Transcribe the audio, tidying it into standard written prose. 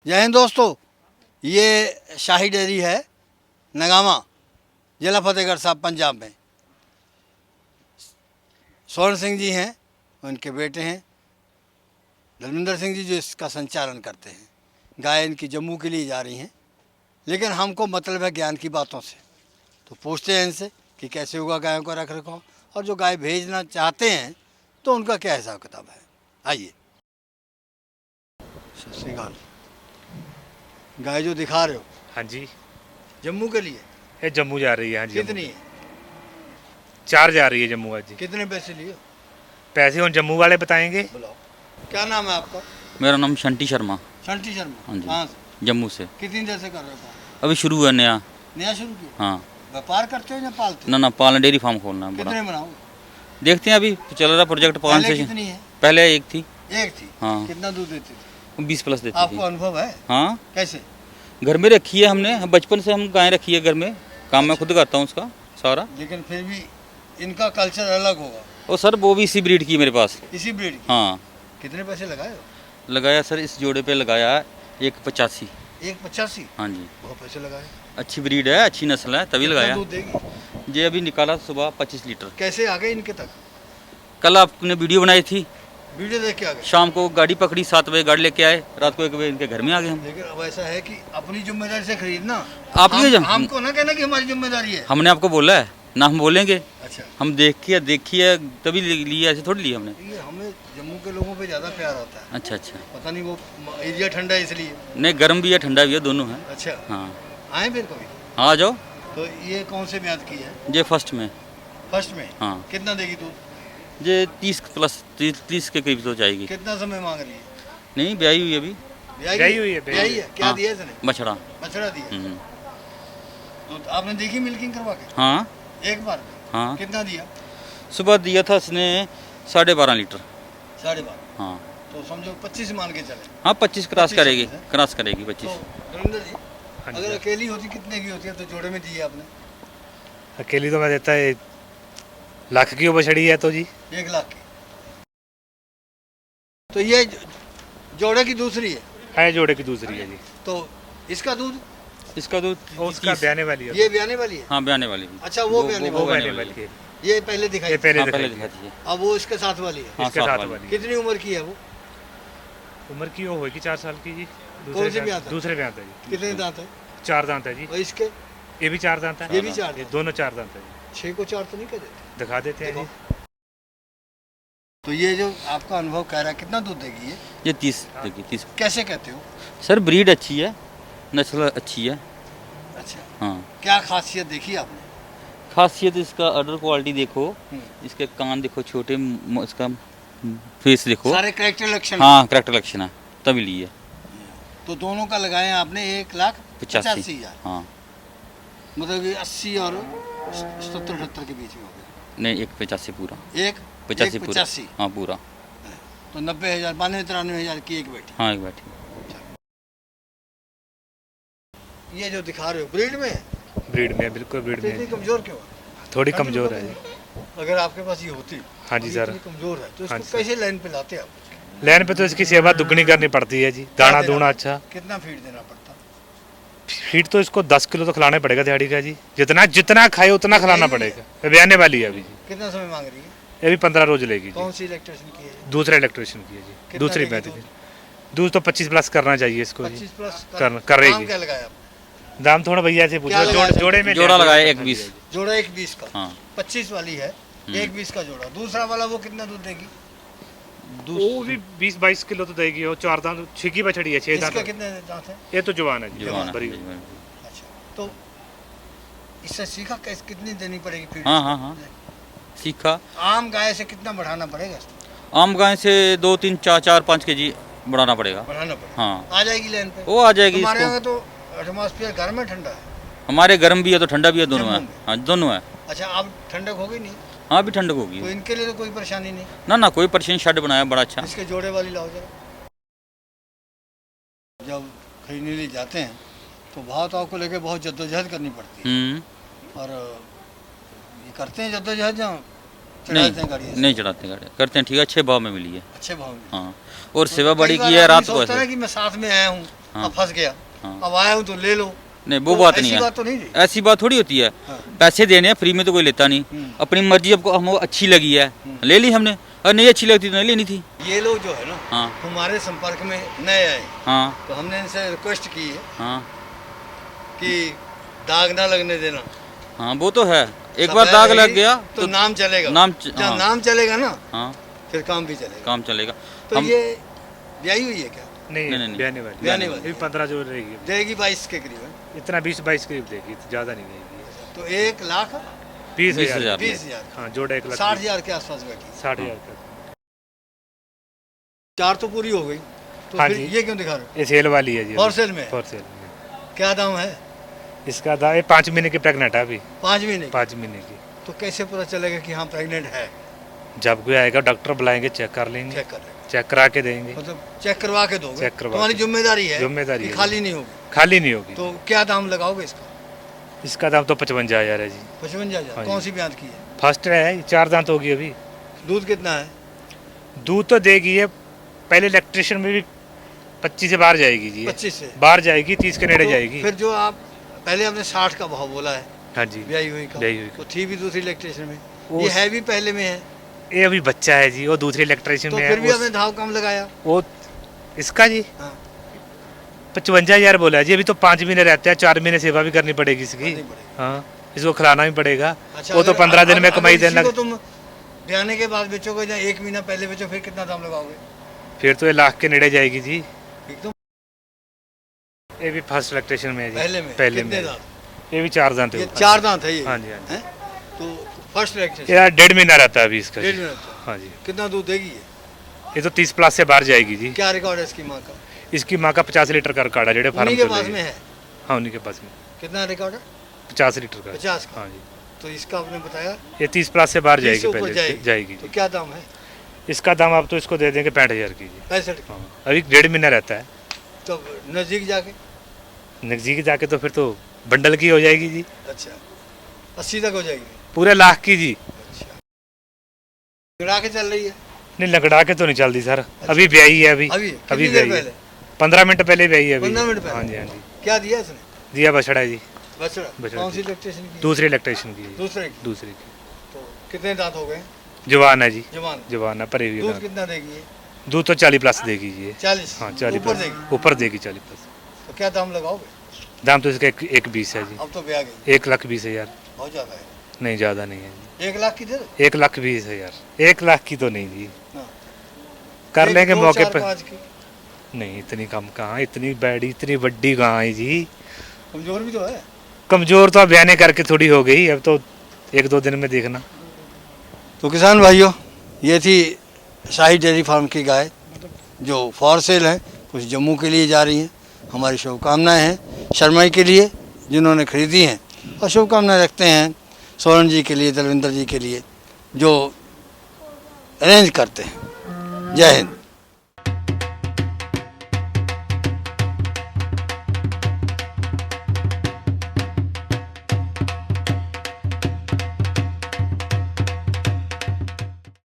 जय हिंद दोस्तों, ये शाही डेयरी है नगामा, जिला फतेहगढ़ साहब, पंजाब में। स्वर्ण सिंह जी हैं, उनके बेटे हैं धर्मेंद्र सिंह जी, जो इसका संचालन करते हैं। गाय इनकी जम्मू के लिए जा रही हैं, लेकिन हमको मतलब है ज्ञान की बातों से। तो पूछते हैं इनसे कि कैसे होगा गायों का रख रखाव, और जो गाय भेजना चाहते हैं तो उनका क्या हिसाब किताब है। आइए। सत श्री अकाल। गाय जो दिखा रहे हो, हाँ जी, जम्मू के लिए? ये जम्मू जा रही है। हाँ जी, कितनी है? 4 जा रही है जम्मू आज जी। कितने पैसे लिए? पैसे उन जम्मू वाले बताएंगे। बुलाओ। क्या नाम है आपका? मेरा नाम शंटी शर्मा। शंटी शर्मा। हाँ जी। कहाँ से? जम्मू से। कितनी देर से कर रहे हो काम? अभी शुरू हुआ नया। नया शुरू किया? हाँ। व्यापार करते हो या पालते हो? ना पालना, डेयरी फार्म खोलना है बड़ा। कितने बनाओ? देखते हैं, अभी चल रहा प्रोजेक्ट 5 पहले से। कितनी है? पहले एक थी। एक थी। हाँ। कितना दूध देती थी? 20 प्लस देती आपको थी। अनुभव है? हाँ, कैसे? घर में रखी है हमने, बचपन से हम गाय रखी है घर में। काम मैं खुद करता हूँ उसका सारा। लेकिन फिर भी इनका कल्चर अलग होगा। और सर वो भी इसी ब्रीड की है मेरे पास। इसी ब्रीड की? हाँ। कितने पैसे लगाए हो? लगाया सर, इस जोड़े पे लगाया 185। 185? हाँ जी। बहुत पैसे लगाए। अच्छी ब्रीड है, अच्छी नस्ल है, तभी कितना लगाया। दूध देगी? ये अभी निकाला सुबह 25 लीटर। कैसे आ गए इनके तक? कल आपने वीडियो बनाई थी, वीडियो देख के आ गए? शाम को गाड़ी पकड़ी, 7 बजे गाड़ी लेके आए, रात को 1 बजे इनके घर में आ गए हम। लेकिन अब ऐसा है कि अपनी जिम्मेदारी से खरीदना। आपकी हमको ना कहना कि हमारी जिम्मेदारी है। हमने आपको बोला है ना, हम बोलेंगे। अच्छा। हम देखिए तभी लिए, ऐसे थोड़ी लिए हमने। ये हमें जम्मू के लोगों पे ज़्यादा प्यार आता है। अच्छा अच्छा। पता नहीं वो एरिया ठंडा है इसलिए। नहीं, गर्म भी है ठंडा भी है, दोनों है। अच्छा। हाँ। आए फिर कभी? हाँ, आ जाओ। तो ये कौन से ब्याज की है? ये फर्स्ट में। फर्स्ट में? हाँ। कितना देगी दूध? ये 30 प्लस 30 के करीब तो जाएगी। कितना समय मांग रही है? नहीं, ब्याही हुई अभी। ब्याही हुई है, ब्याही है। क्या हाँ। दिया इसने? बछड़ा। बछड़ा दिया। तो आपने देखी मिल्किंग करवा के? हाँ एक बार? हाँ। कितना दिया? सुबह दिया था इसने 12.5 लीटर। 12.5? हाँ। तो समझो 25 मान के चले। हाँ, 25 क्रॉस 25 करेगी, है? क्रॉस करेगी तो 25। धर्मेंद्र जी, हाँ जी अगर सर। अकेली होती कितने की होती है? तो जोड़े में दी है आपने? अकेली तो मैं देता है 1 लाख की बछड़ी है तो जी। 1 लाख की। तो ये जोड़े की दूसरी है? जोड़े की दूसरी है जी। तो इसका दूध? इसका दूध उसका ब्याने वाली है। ये ब्याने वाली है? हाँ, ब्याने वाली भी। अच्छा, वो ब्याने वो वाली। ब्याने वाली है। ये पहले दिखाई ये थी। पहले हाँ, पहले दिखाई दिखाती है। अब वो इसके साथ वाली है? हाँ, इसके साथ साथ वाली। वाली। कितनी उम्र की है वो? उम्र की वो होगी 4 साल की जी। कौन से ब्यात है? दूसरे ब्यात है जी। कितने दांत है? 4 दांत है जी। और इसके? ये भी 4 दांत है। ये भी 4 ये दांत? दोनों 4 दांत है जी। 6 को 4 तो नहीं कह देते? दिखा देते हैं जी। तो ये जो आपका अनुभव कह रहा है, कितना दूध देगी ये 30 देगी, 30। कैसे कहते हो? सर ब्रीड अच्छी है, नस्ल अच्छी है। अच्छा। हाँ। क्या खासियत देखी आपने? खासियत इसका अडर क्वालिटी देखो, इसके कान देखो छोटे, इसका फेस देखो। सारे कैरेक्टर लक्षण? हाँ, करेक्ट लक्षण है, तभी ली है। तो दोनों का लगाए आपने 1,85,000। हाँ। मतलब कि 80 और 70-78 के बीच में हो गया। नहीं, 185 पूरा। 1,85 पूरा। हाँ, पूरा। तो 90,000, 92-93,000 की एक बैठी। हाँ, एक बैठी। ये जो दिखा रहे हो ब्रीड में है? ब्रीड में, बिल्कुल ब्रीड तो इतनी में। कमजोर क्यों है? थोड़ी कमजोर है जी। अगर आपके पास ये होती? हाँ जी सर। इतनी कमजोर है तो हाँ इसको जी सर। कैसे लाइन पे लाते आप? लाइन पे तो इसकी सेवा दुगनी करनी पड़ती है जी। दाना दूना अच्छा। कितना फीड देना पड़ता? फीड तो इसको 10 किलो तो खिलाना पड़ेगा दिहाड़ी का जी। जितना खाए उतना खिलाना पड़ेगा। ब्याने वाली है अभी जी। कितना समय मांग रही है? ये भी 15 रोज लेगी कौन जी। सी इलेक्ट्रिशियन की है? दूसरा इलेक्ट्रिशियन की है जी। कितना दूसरी देगी बैठ दूध? दूध तो 25 प्लस करना चाहिए इसको जी। 25 प्लस करेगी। दाम क्या लगाया आपने? दाम थोड़ा भैया से पूछो। क्या लगाया? जोड़े में जोड़ा लगाया 1,20। जोड़ा 1,20 का? हाँ। 25 वाली है, 1,20 का जोड़ा। दूसरा वाला वो कितना दूध देगी? वो भी 20-22 किलो तो देगी। वो 4 दांत छिकी बछड़ी है, 6 इसका दांत। कितने दांत है? ये तो जवान है जी। जवान बड़ी। है। अच्छा। तो इससे सीखा कैसे, कितनी देनी पड़ेगी फीड? हाँ हाँ हाँ, सीखा। आम गाय से कितना बढ़ाना पड़ेगा इसको? आम गाय से 2, 3, 4, 4, 5 केजी बढ़ाना पड़ेगा। बढ़ाना पड़ेगा। हाँ, आ जाएगी लाइन पे? वो आ जाएगी। हमारे यहाँ इसको तो एटमॉस्फेयर घर में ठंडा है। हमारे गर्म भी है तो ठंडा भी है, दोनों है। जम्मू में? हाँ, दोनों है। अच्छा, अब ठंडक होगी नहीं? हाँ, भी ठंडक होगी। तो इनके लिए तो कोई परेशानी नहीं? ना ना, कोई परेशानी, शेड बनाया बड़ा अच्छा। इसके जोड़े वाली लाओ जरा। जब खरीदने लिए जाते हैं तो भाव ताव को लेकर बहुत जद्दोजहद करनी पड़ती है। और ये करते हैं जद्दोजहद या चढ़ाते हैं गाड़ी से? नहीं चढ़ाते गाड़ी, करते हैं ठीक है, अच्छे भाव में मिली है। अच्छे भाव में? हाँ, और सेवा बड़ी कई बार की है आदमी रात को सोचता है ऐसे। कि मैं साथ में आया हूँ हाँ। अब फंस गया, हाँ। अब आया हूँ तो ले लो। नहीं वो तो बात नहीं ऐसी है, बात तो नहीं थी। ऐसी बात थोड़ी होती है। हाँ। पैसे देने हैं, फ्री में तो कोई लेता नहीं। अपनी मर्जी आपको हमको अच्छी लगी है ले ली हमने, और नहीं अच्छी लगती तो नहीं लेनी थी। ये लोग जो है ना हाँ हमारे संपर्क में नए आए, हाँ तो हमने इनसे रिक्वेस्ट की है हाँ कि दाग ना लगने देना। हाँ वो तो है, एक सब बार है दाग यही, लग गया तो नाम चलेगा। जब हाँ, नाम चलेगा ना हाँ फिर काम भी चलेगा। काम चलेगा। तो हम ये ब्याही हुई है क्या? नहीं नहीं, नहीं। ब्याने वाली ब्याने वाली। ये 15 जो रहेगी देगी 22 के करीब है। इतना 20-22 करीब देगी, ज़्यादा नहीं देगी। तो 1 लाख 20,000 20,000 हाँ, जोड़ा 1 लाख 60,000 के आसपास बैठी। 60,000 का। 4 तो पूरी हो गई, तो हाँ फिर जी। ये क्यों दिखा रहे हो? ये सेल वाली है जी, फॉर सेल में है? फॉर सेल में। क्या दाम है? इसका दाम ये 5 महीने की प्रेग्नेंट है अभी, 5 महीने की। 5 महीने की। तो कैसे पता चलेगा कि हाँ प्रेग्नेंट है? जब कोई आएगा डॉक्टर बुलाएंगे, चेक कर लेंगे, चेक कर लेंगे, चेक करा के देंगे। मतलब चेक करवा के दोगे? चेक करवा तुम्हारी के। जिम्मेदारी है, जिम्मेदारी कि है। खाली नहीं होगी। खाली नहीं होगी। तो क्या दाम लगाओगे इसका? इसका दाम तो 55,000 है जी। 55,000। हाँ कौन जी। सी ब्याज की है? फर्स्ट है, 4 दांत होगी अभी। दूध कितना है? दूध तो देगी ये, पहले इलेक्ट्रिशियन में भी 25 से बाहर जाएगी जी ये। 25 से बाहर जाएगी, 30 के नेड़े तो जाएगी। फिर जो आप पहले आपने 60 का भाव बोला है हाँ जी, ब्याही हुई का, ब्याही हुई तो थी भी दूसरी इलेक्ट्रिशियन में, वो ये है भी पहले में है, ये अभी बच्चा है जी, वो दूसरे इलेक्ट्रिशियन तो में फिर भी है। आपने भाव कम लगाया। वो इसका जी हाँ 55,000 बोला है जी। अभी तो 5 महीने रहते हैं, 4 महीने सेवा भी करनी पड़ेगी इसकी। करनी पड़ेगी। हाँ, इसको खिलाना भी पड़ेगा। अच्छा, वो तो अगर- 15 दिन में अगर कमाई इसी देने को लग, तुम ब्याने के बाद बेचोगे या 1 महीना पहले बेचो, फिर कितना दाम लगाओगे? फिर तो ये लाख के नेड़े जाएगी जी। एकदम ये भी फर्स्ट इलेक्ट्रिशियन में है जी। पहले में पहले कितने में दांत? ये भी 4 दांत है ये ऊपर। 4 दांत है ये। हाँ जी, हाँ जी। हैं? तो फर्स्ट इलेक्ट्रिशियन ये 1.5 महीना रहता है अभी इसका 1.5 जी। मिनट तो। हाँ जी, कितना दूध देगी ये? ये तो 30 प्लस से बाहर जाएगी जी। क्या रिकॉर्ड है इसकी माँ का? इसकी माँ का 50 लीटर का रिकॉर्ड है, जेडे फार्म उन्हीं के चल पास रही में है। है? हाँ, उन्हीं के पास में कितना रिकॉर्ड है? 50 लीटर का। 50 का। हाँ जी, तो इसका आपने बताया ये 30 प्लस से बाहर 30 जाएगी, से ऊपर पहले जाएगी तो जी। क्या दाम है? इसका दाम आप तो इसको दे देंगे 65,000 की जी। 65। हाँ, अभी 1.5 महीना रहता है। तो नजदीक जाके नजदीक जाके तो फिर तो बंडल की हो जाएगी जी, अच्छा 80 तक हो जाएगी। पूरे लाख की जी। अच्छा गिरा के चल रही है नहीं, लगड़ा के तो नहीं चलती सर, अभी ब्याही है। अभी अभी? अभी कितनी देर ब्याही है। पहले? 15 मिनट पहले ब्याही है अभी। 15 मिनट पहले? हाँ जी, हाँ जी। क्या दिया इसने? दिया बछड़ा है जी, बछड़ा। बछड़ा कौन सी जी। इलेक्ट्रिशियन की? दूसरे इलेक्ट्रिशियन की जी। दूसरे की। दूसरी की तो कितने दांत हो गए? जवान है जी, जवान। जवान है, परी हुई दूध दांत। कितना देगी ये? दूध तो 40 प्लस देगी जी ये। 40? हाँ, 40 ऊपर प्लस देगी? ऊपर देगी 40 प्लस। तो क्या दाम लगाओगे? दाम तो इसका 1,20,000 है जी। अब तो ब्याह गई, 1,20,000। बहुत ज्यादा है। नहीं, ज़्यादा नहीं है जी। 1 लाख की दे दो। 1,20,000। 1 लाख की तो नहीं जी, हाँ। कर 1, लेंगे 2, मौके 4, पर। 5 की। नहीं, इतनी कम कहाँ, इतनी बड़ी इतनी बड़ी कहाँ है जी। कमजोर भी तो है। कमजोर तो अब बयाने करके थोड़ी हो गई, अब तो 1-2 दिन में देखना। तो किसान भाइयों, ये थी शाही डेयरी फार्म की गाय जो फॉर सेल है। कुछ जम्मू के लिए जा रही हैं। हमारी शुभकामनाएं हैं शर्माई के लिए जिन्होंने खरीदी हैं, और शुभकामनाएं रखते हैं सोलन जी के लिए, दलविंदर जी के लिए जो अरेंज करते हैं। जय हिंद।